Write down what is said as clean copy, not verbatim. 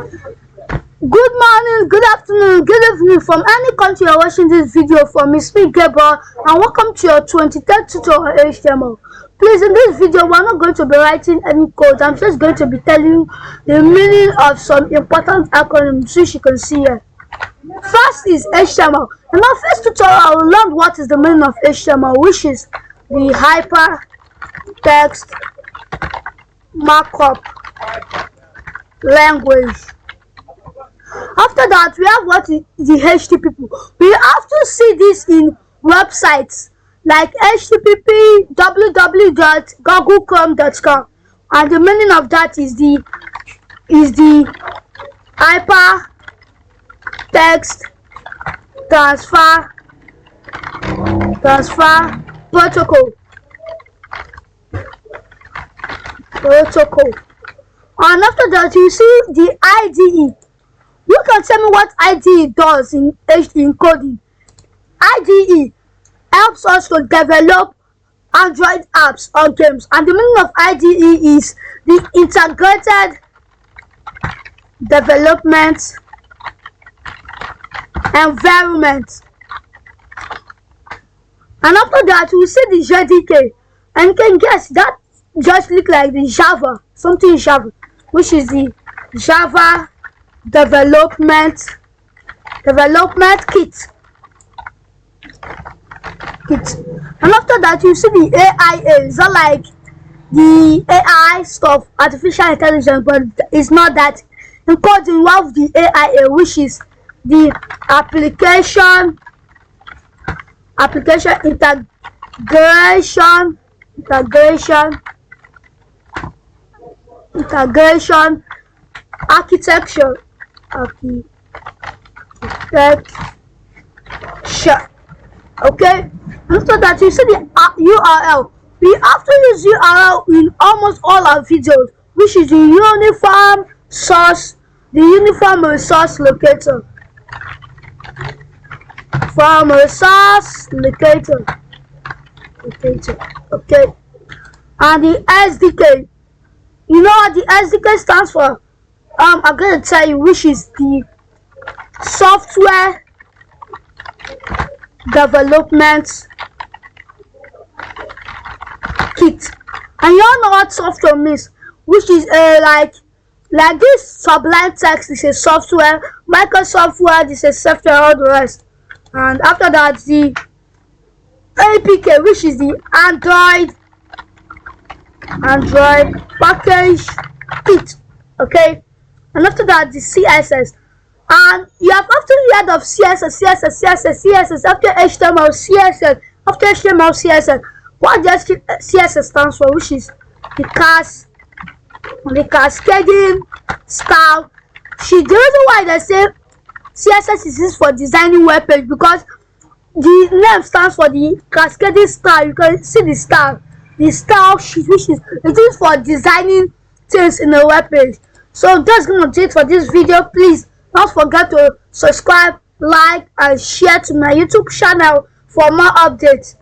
Good morning, good afternoon, good evening from any country you're watching this video from. It's me, Gabriel, and welcome to your 23rd tutorial on HTML. Please, in this video, we're not going to be writing any code. I'm just going to be telling you the meaning of some important acronyms, which you can see here. First is HTML. In our first tutorial, I will learn what is the meaning of HTML, which is the hypertext markup language. After that, we have what is the HTTP. We have to see this in websites like http www.googlechrome.com, and the meaning of that is the hypertext transfer protocol. And after that, you see the IDE. You can tell me what IDE does in coding. IDE helps us to develop Android apps or games, and the meaning of IDE is the integrated development environment. And after that, we see the JDK, and you can guess that just look like the Java, something Java, which is the Java development kit. And after that, you see the AIA. It's not like the AI stuff, artificial intelligence, but it's not that. In coding, we have the AIA, which is the application integration architecture. Okay, after that, you see the URL. We have to use URL in almost all our videos, which is the uniform resource locator. Okay, and the SDK. You know what the SDK stands for? I'm going to tell you, which is the software development kit. And you all know what software means, which is like this Sublime Text is a software, Microsoft Word is a software, all the rest. And after that, the APK, which is the Android package kit. Okay, and after that, the CSS. And you have often heard of CSS after HTML, CSS after HTML, CSS. What does CSS stands for? Which is the cascading style. The reason why they say CSS is used for designing web page, because the name stands for the cascading style. You can see the style sheet, which is it is for designing things in a web page. So that's gonna do it for this video. Please don't forget to subscribe, like, and share to my YouTube channel for more updates.